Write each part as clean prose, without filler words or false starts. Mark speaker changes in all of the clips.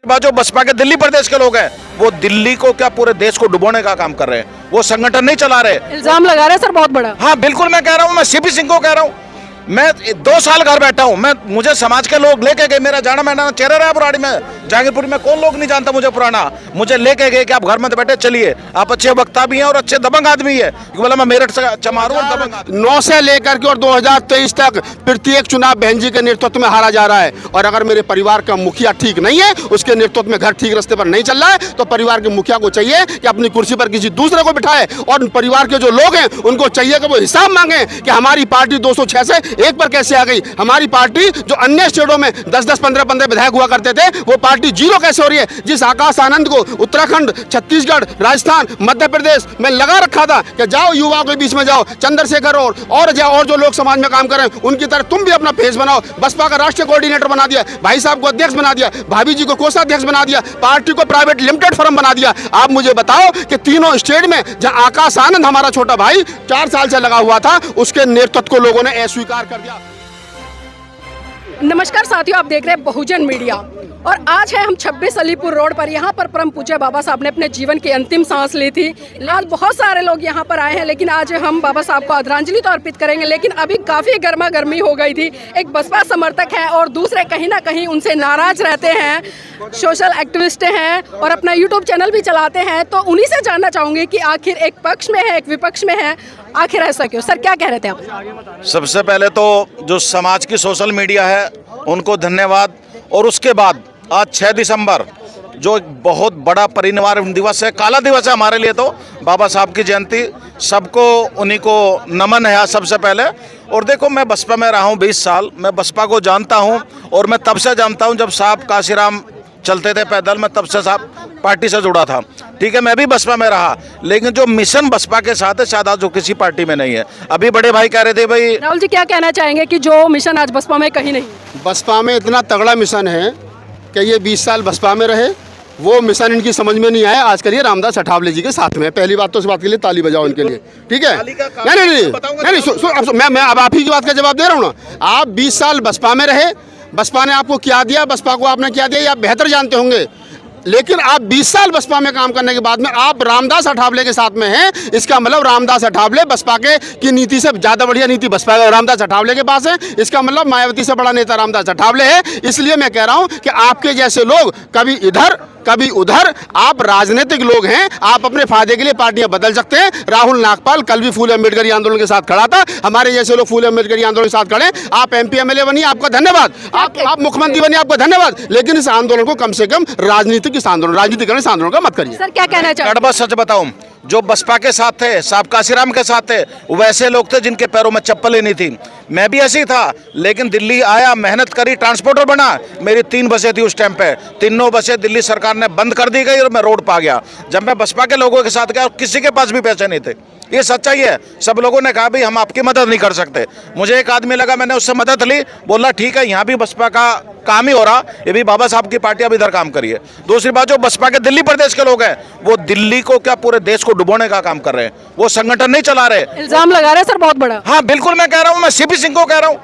Speaker 1: जो बसपा के दिल्ली प्रदेश के लोग हैं वो दिल्ली को क्या पूरे देश को डुबोने का काम कर रहे हैं। वो संगठन नहीं चला रहे।
Speaker 2: इल्जाम लगा रहे हैं सर बहुत बड़ा।
Speaker 1: हाँ बिल्कुल, मैं कह रहा हूँ, मैं सीपी सिंह को कह रहा हूँ, मैं 2 साल घर बैठा हूँ, मुझे समाज के लोग लेके गए, मेरा जाना मैंने चेहरा रहा बुराड़ी में, जहांगीरपुर में कौन लोग नहीं जानता मुझे पुराना, मुझे लेके गए कि आप घर में बैठे चलिए, आप अच्छे वक्ता भी हैं और अच्छे दबंग आदमी है। बोला मैं मेरठ से चमारू और दबंग आदमी।
Speaker 3: 9 से लेकर के और 2023 तक प्रत्येक चुनाव बहन जी के नेतृत्व में हारा जा रहा है। और अगर मेरे परिवार का मुखिया ठीक नहीं है, उसके नेतृत्व में घर ठीक रास्ते पर नहीं चल रहा है, तो परिवार के मुखिया को चाहिए कि अपनी कुर्सी पर किसी दूसरे को बिठाए और परिवार के जो लोग हैं उनको चाहिए कि वो हिसाब मांगे कि हमारी पार्टी 206 से 1 पर कैसे आ गई। हमारी पार्टी जो अन्य स्टेटों में 10-10, 15-15 विधायक हुआ करते थे, वो पार्टी 0 कैसे हो रही है। जिस आकाश आनंद को उत्तराखंड, छत्तीसगढ़, राजस्थान, मध्य प्रदेश में लगा रखा था कि जाओ युवाओं के बीच में जाओ, चंद्रशेखर और जो लोग समाज में काम कर रहे हैं उनकी तरह तुम भी अपना फेस बनाओ। बसपा का राष्ट्रीय कोऑर्डिनेटर बना दिया, भाई साहब को अध्यक्ष बना दिया, भाभी जी को कोषाध्यक्ष बना दिया, पार्टी को प्राइवेट लिमिटेड फर्म बना दिया। आप मुझे बताओ कि तीनों स्टेट में जहां आकाश आनंद हमारा छोटा भाई 4 साल से लगा हुआ था, उसके नेतृत्व को लोगों ने अस्वीकार कर दिया।
Speaker 2: नमस्कार साथियों, आप देख रहे हैं बहुजन मीडिया और आज है हम 26 अलीपुर रोड पर। यहाँ पर परम पूज्य बाबा साहब ने अपने जीवन की अंतिम सांस ली थी। आज बहुत सारे लोग यहाँ पर आए हैं, लेकिन आज हम बाबा साहब को आदरांजलि तो अर्पित करेंगे। लेकिन अभी काफ़ी गर्मा गर्मी हो गई थी। एक बसपा समर्थक है और दूसरे कहीं ना कहीं उनसे नाराज रहते हैं, सोशल एक्टिविस्ट हैं और अपना यूट्यूब चैनल भी चलाते हैं। तो उन्हीं से जानना चाहूँगी कि आखिर एक पक्ष में है, एक विपक्ष में है, आखिर ऐसा क्यों? सर क्या कह रहे थे आप?
Speaker 1: सबसे पहले तो जो समाज की सोशल मीडिया है उनको धन्यवाद। और उसके बाद आज 6 दिसंबर जो एक बहुत बड़ा परिनिर्वाण दिवस है, काला दिवस है हमारे लिए, तो बाबा साहब की जयंती, सबको उन्हीं को नमन है सबसे पहले। और देखो, मैं बसपा में रहा हूँ 20 साल, मैं बसपा को जानता हूँ और मैं तब से जानता हूँ जब साहब काशीराम चलते थे पैदल, मैं तब से साहब पार्टी से जुड़ा था। ठीक है, मैं भी बसपा में रहा, लेकिन जो मिशन बसपा के साथ है शायद आज जो किसी पार्टी में नहीं है। अभी बड़े भाई कह रहे थे भाई,
Speaker 2: राहुल जी क्या कहना चाहेंगे कि जो मिशन आज बसपा में कहीं नहीं?
Speaker 3: बसपा में इतना तगड़ा मिशन है कि ये 20 साल बसपा में रहे, वो मिशन इनकी समझ में नहीं आया। आज करिए रामदास अठावले जी के साथ में। पहली बात तो इस बात के लिए ताली बजाओ इनके लिए, ठीक है? नहीं, मैं अब आप ही की बात का जवाब दे रहा हूँ ना। आप 20 साल बसपा में रहे, बसपा ने आपको क्या दिया, बसपा को आपने क्या दिया, ये आप बेहतर जानते होंगे। लेकिन आप 20 साल बसपा में काम करने के बाद में आप रामदास अठावले के साथ में हैं, इसका मतलब रामदास अठावले बसपा की नीति से ज़्यादा बढ़िया नीति बसपा रामदास अठावले के पास है। इसका मतलब मायावती से बड़ा नेता रामदास अठावले है। इसलिए मैं कह रहा हूं कि आपके जैसे लोग कभी इधर कभी उधर, आप राजनीतिक लोग हैं, आप अपने फायदे के लिए पार्टियां बदल सकते हैं। राहुल नागपाल कल भी फूले अम्बेडकरी आंदोलन के साथ खड़ा था, हमारे जैसे लोग फूले अम्बेडकरी आंदोलन के साथ खड़े। आप MP MLA बनिए, आपका धन्यवाद, आप मुख्यमंत्री बनिए, आपका धन्यवाद, लेकिन इस आंदोलन को कम से कम राजनीतिकरण इस आंदोलन का मत करिए।
Speaker 2: सर क्या कहना चाहिए?
Speaker 1: कड़वा सच बताऊं, जो बसपा के साथ थे, साहब काशीराम के साथ थे, वैसे लोग थे जिनके पैरों में चप्पल ही नहीं थी। मैं भी ऐसी था, लेकिन दिल्ली आया, मेहनत करी, ट्रांसपोर्टर बना। मेरी 3 बसें थी उस टाइम पे, तीनों बसें दिल्ली सरकार ने बंद कर दी गई और मैं रोड पर आ गया। जब मैं बसपा के लोगों के साथ गया, किसी के पास भी पैसे नहीं थे। ये सच्चाई है। सब लोगों ने कहा भाई हम आपकी मदद नहीं कर सकते। मुझे एक आदमी लगा, मैंने उससे मदद ली, बोला ठीक है यहाँ भी बसपा का काम ही हो रहा, ये भी बाबा साहब की पार्टी, अब इधर काम करिए। दूसरी बात, जो बसपा के दिल्ली प्रदेश के लोग हैं वो दिल्ली को क्या पूरे देश को डुबोने का काम कर रहे हैं। वो संगठन नहीं चला रहे।
Speaker 2: इल्जाम लगा रहे हैं सर बहुत बड़ा।
Speaker 1: हाँ बिल्कुल, मैं कह रहा हूँ, मैं सीपी सिंह को कह रहा हूँ,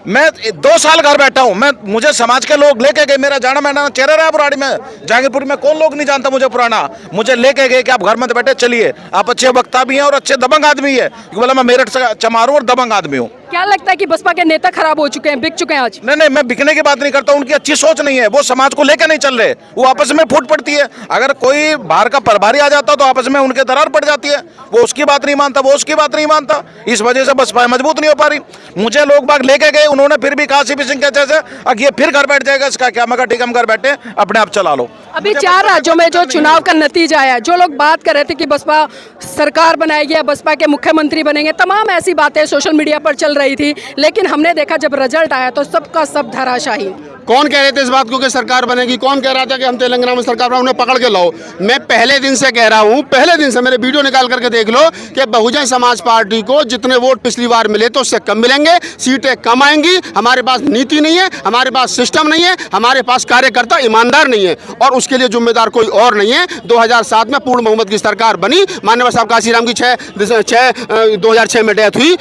Speaker 1: मैं 2 साल घर बैठा हूँ, मुझे समाज के लोग लेके गए, मेरा जाना मैंने चेहरा रहा बुराड़ी में, जहांगीरपुर में कौन लोग नहीं जानता मुझे पुराना, मुझे लेके गए कि आप घर में बैठे चलिए, आप अच्छे वक्ता भी हैं और अच्छे दबंग आदमी है। बोला मैं मेरठ से चमारू और दबंग आदमी हूँ।
Speaker 2: क्या लगता है कि बसपा के नेता खराब हो चुके हैं, बिक चुके हैं आज?
Speaker 1: नहीं, मैं बिकने की बात नहीं करता, उनकी अच्छी सोच नहीं है, वो समाज को लेकर नहीं चल रहे, वो आपस में फूट पड़ती है। अगर कोई बाहर का प्रभारी आ जाता तो आपस में उनके दरार पड़ जाती है, वो उसकी बात नहीं मानता, वो उसकी बात नहीं मानता, इस वजह से बसपा मजबूत नहीं हो पा रही। मुझे लोग बाग लेके गए, उन्होंने फिर भी कहा सीपी सिंह के जैसे अब ये फिर घर बैठ जाएगा, इसका क्या? मगर ठीक, हम घर बैठे, अपने आप चला लो।
Speaker 2: अभी 4 राज्यों में जो चुनाव का नतीजा आया, जो लोग बात कर रहे थे कि बसपा सरकार बनाएगी या बसपा के मुख्यमंत्री बनेंगे, तमाम ऐसी बातें सोशल मीडिया पर चल रही थी, लेकिन हमने देखा जब रिजल्ट आया तो सबका सब धराशायी।
Speaker 3: कौन कह रहे थे इस बात को कि सरकार बनेगी? कौन कह रहा था कि हम तेलंगाना में सरकार बनाओ, उन्हें पकड़ के लाओ? मैं पहले दिन से कह रहा हूं, पहले दिन से, मेरे वीडियो निकाल करके देख लो कि बहुजन समाज पार्टी को जितने वोट पिछली बार मिले तो उससे कम मिलेंगे, सीटें कम आएंगी। हमारे पास नीति नहीं है, हमारे पास सिस्टम नहीं है, हमारे पास कार्यकर्ता ईमानदार नहीं है। और उसके लिए जिम्मेदार कोई और नहीं है। 2007 में पूर्ण बहुमत की सरकार बनी, माननीय साहब काशीराम की 2006 में डेथ हुई,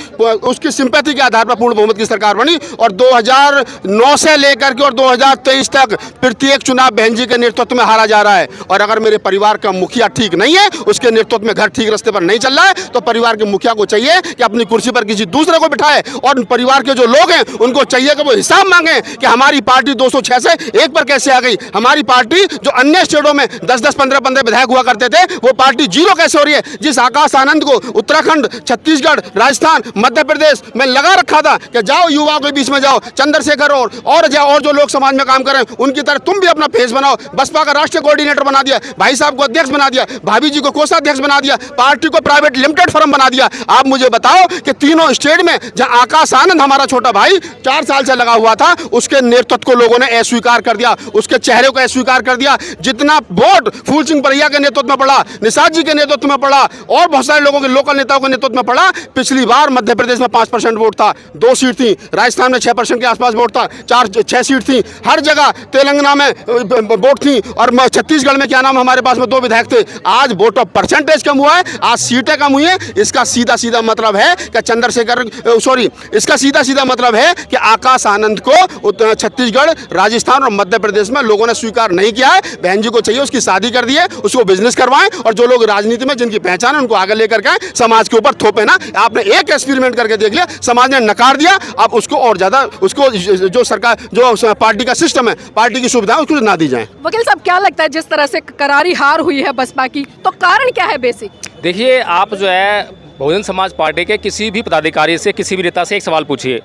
Speaker 3: उसकी सिंपैथी के आधार पर पूर्ण बहुमत की सरकार बनी। और 2009 से लेकर के और 2023 तक प्रत्येक चुनाव बहन जी के नेतृत्व में हारा जा रहा है। और अगर मेरे परिवार का मुखिया ठीक नहीं है, उसके नेतृत्व में घर ठीक रास्ते पर नहीं चल रहा है, तो परिवार के मुखिया को चाहिए कि अपनी कुर्सी पर किसी दूसरे को बिठाए, और परिवार के जो लोग हैं उनको चाहिए कि वो हिसाब मांगे कि हमारी पार्टी 206 से 1 पर कैसे आ गई। हमारी पार्टी जो अन्य स्टेटों में 10-10, 15-15 विधायक हुआ करते थे, वो पार्टी 0 कैसे हो रही है। जिस आकाश आनंद को उत्तराखंड, छत्तीसगढ़, राजस्थान, मध्य प्रदेश में लगा रखा था कि जाओ युवाओं के बीच में जाओ, चंद्रशेखर और जो लोग समाज में काम करें उनकी तरह तुम भी अपना फेस बनाओ। बसपा का राष्ट्रीय कोऑर्डिनेटर बना दिया, भाई साहब को अध्यक्ष बना दिया, भाभी जी को कोषाध्यक्ष बना दिया, पार्टी को प्राइवेट लिमिटेड फर्म बना दिया। आप मुझे बताओ कि तीनों स्टेट में जहां आकाश आनंद हमारा छोटा भाई 4 साल से लगा हुआ था, उसके नेतृत्व को लोगों ने अस्वीकार कर दिया, उसके चेहरे को अस्वीकार कर दिया। जितना वोट फूल सिंह परैया के नेतृत्व में पड़ा, निषाद जी के नेतृत्व में पड़ा और बहुत सारे लोगों के लोकल नेताओं के नेतृत्व में पड़ा। पिछली बार मध्य प्रदेश में 5% वोट था, 2 सीट थी, राजस्थान में 6% के आसपास वोट था, 6 सीट थी, हर जगह तेलंगाना में वोट थी, और छत्तीसगढ़ में क्या नाम हमारे पास में 2 विधायक थे। आज वोट ऑफ परसेंटेज कम हुआ है, आज सीटें कम हुई है। इसका सीधा सीधा मतलब है कि इसका सीधा सीधा मतलब है कि आकाश आनंद को छत्तीसगढ़, राजस्थान और मध्य प्रदेश में लोगों ने स्वीकार नहीं किया है। बहन जी को चाहिए उसकी शादी कर दिए, उसको बिजनेस करवाएं, और जो लोग राजनीति में जिनकी पहचान है उनको आगे लेकर के समाज के ऊपर थोपे ना। आपने एक एक्सपेरिमेंट करके देख लिया, समाज ने नकार दिया, आप उसको और ज्यादा उसको जो सरकार जो पार्टी का सिस्टम है, पार्टी की सुविधा उसको ना दी जाए।
Speaker 2: वकील साहब, क्या लगता है जिस तरह से करारी हार हुई है बसपा की, तो कारण क्या है बेसिक?
Speaker 4: देखिए, आप जो है बहुजन समाज पार्टी के किसी भी पदाधिकारी से, किसी भी नेता से एक सवाल पूछिए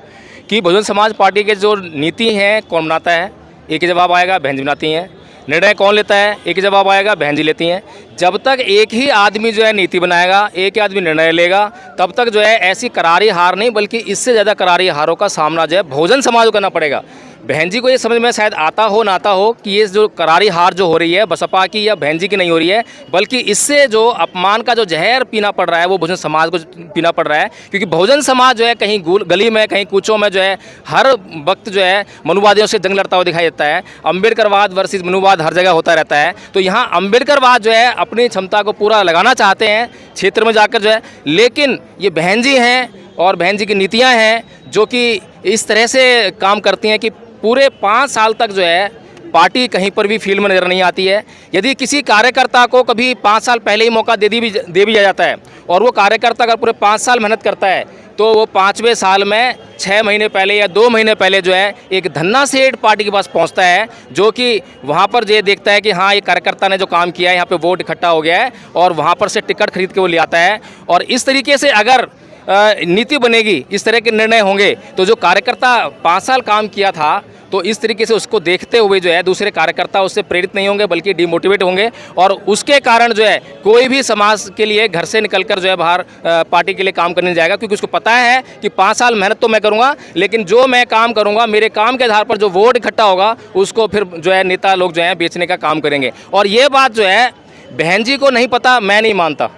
Speaker 4: कि बहुजन समाज पार्टी के जो नीति हैं कौन बनाता है, एक ही जवाब आएगा, बहन जी बनाती हैं। निर्णय कौन लेता है, एक ही जवाब आएगा, बहन जी लेती हैं। जब तक एक ही आदमी जो है नीति बनाएगा, एक ही आदमी निर्णय लेगा, तब तक जो है ऐसी करारी हार नहीं बल्कि इससे ज़्यादा करारी हारों का सामना जो है बहुजन समाज को करना पड़ेगा। बहन जी को ये समझ में शायद आता हो ना आता हो कि ये जो करारी हार जो हो रही है बसपा की या बहन जी की नहीं हो रही है, बल्कि इससे जो अपमान का जो जहर पीना पड़ रहा है वो बहुजन समाज को पीना पड़ रहा है। क्योंकि बहुजन समाज जो है कहीं गली में, कहीं कूचों में जो है हर वक्त जो है मनुवादियों से जंग लड़ता हुआ दिखाई देता है। अम्बेडकरवाद वर्सेस मनुवाद हर जगह होता रहता है। तो यहाँ अम्बेडकरवाद जो है अपनी क्षमता को पूरा लगाना चाहते हैं क्षेत्र में जाकर जो है, लेकिन ये बहन जी हैं और बहन जी की नीतियाँ हैं जो कि इस तरह से काम करती हैं कि पूरे 5 साल तक जो है पार्टी कहीं पर भी फील्ड में नजर नहीं आती है। यदि किसी कार्यकर्ता को कभी 5 साल पहले ही मौका दे भी जाता है और वो कार्यकर्ता अगर पूरे 5 साल मेहनत करता है, तो वो 5वें साल में 6 महीने पहले या 2 महीने पहले जो है एक धन्ना सेठ पार्टी के पास पहुंचता है, जो कि वहां पर ये देखता है कि हाँ ये कार्यकर्ता ने जो काम किया है, यहाँ पे वोट इकट्ठा हो गया है, और वहां पर से टिकट खरीद के वो ले आता है। और इस तरीके से अगर नीति बनेगी, इस तरह के निर्णय होंगे, तो जो कार्यकर्ता 5 साल काम किया था, तो इस तरीके से उसको देखते हुए जो है दूसरे कार्यकर्ता उससे प्रेरित नहीं होंगे बल्कि डिमोटिवेट होंगे, और उसके कारण जो है कोई भी समाज के लिए घर से निकलकर जो है बाहर पार्टी के लिए काम करने जाएगा, क्योंकि उसको पता है कि 5 साल मेहनत तो मैं करूंगा, लेकिन जो मैं काम करूंगा मेरे काम के आधार पर जो वोट इकट्ठा होगा उसको फिर जो है नेता लोग जो है बेचने का काम करेंगे। और ये बात जो है बहन जी को नहीं पता, मैं नहीं मानता।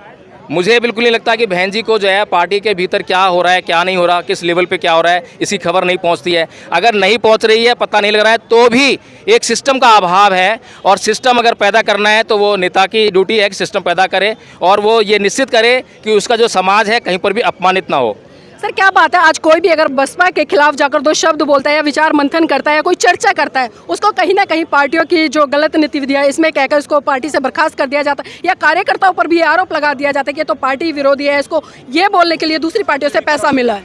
Speaker 4: मुझे बिल्कुल नहीं लगता कि बहन जी को जो है पार्टी के भीतर क्या हो रहा है, क्या नहीं हो रहा, किस लेवल पे क्या हो रहा है, इसकी खबर नहीं पहुंचती है। अगर नहीं पहुंच रही है, पता नहीं लग रहा है, तो भी एक सिस्टम का अभाव है, और सिस्टम अगर पैदा करना है तो वो नेता की ड्यूटी है कि सिस्टम पैदा करे और वो ये निश्चित करे कि उसका जो समाज है कहीं पर भी अपमानित ना हो।
Speaker 2: सर, क्या बात है, आज कोई भी अगर बसपा के खिलाफ जाकर 2 शब्द बोलता है या विचार मंथन करता है या कोई चर्चा करता है, उसको कहीं ना कहीं पार्टियों की जो गलत गतिविधियां है इसमें कहकर उसको पार्टी से बर्खास्त कर दिया जाता है, या कार्यकर्ताओं पर भी आरोप लगा दिया जाता है कि ये तो पार्टी विरोधी है, इसको ये बोलने के लिए दूसरी पार्टियों से पैसा मिला है।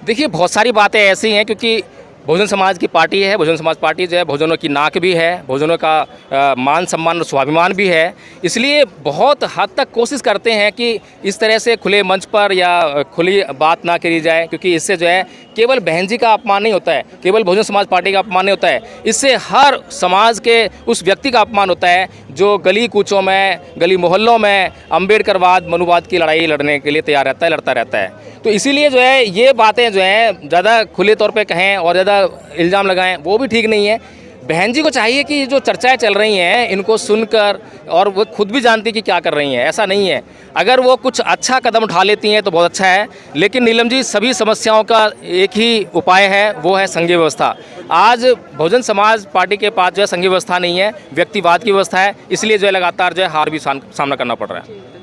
Speaker 4: देखिए, बहुत सारी बातें ऐसी हैं, क्योंकि बहुजन समाज की पार्टी है, बहुजन समाज पार्टी जो है बहुजनों की नाक भी है, बहुजनों का मान सम्मान और स्वाभिमान भी है। इसलिए बहुत हद तक कोशिश करते हैं कि इस तरह से खुले मंच पर या खुली बात ना करी जाए, क्योंकि इससे जो है केवल बहन जी का अपमान नहीं होता है, केवल बहुजन समाज पार्टी का अपमान नहीं होता है, इससे हर समाज के उस व्यक्ति का अपमान होता है जो गली कूचों में, गली मोहल्लों में अम्बेडकरवाद मनुवाद की लड़ाई लड़ने के लिए तैयार रहता है, लड़ता रहता है। तो इसीलिए जो है ये बातें जो हैं ज़्यादा खुले तौर पे कहें और ज़्यादा इल्ज़ाम लगाएं वो भी ठीक नहीं है। बहन जी को चाहिए कि जो चर्चाएं चल रही हैं इनको सुनकर, और वो खुद भी जानती कि क्या कर रही हैं, ऐसा नहीं है। अगर वो कुछ अच्छा कदम उठा लेती हैं तो बहुत अच्छा है, लेकिन नीलम जी सभी समस्याओं का एक ही उपाय है, वो है संघीय व्यवस्था। आज बहुजन समाज पार्टी के पास जो है संघीय व्यवस्था नहीं है, व्यक्तिवाद की व्यवस्था है, इसलिए जो है लगातार जो है हार भी सामना करना पड़ रहा है।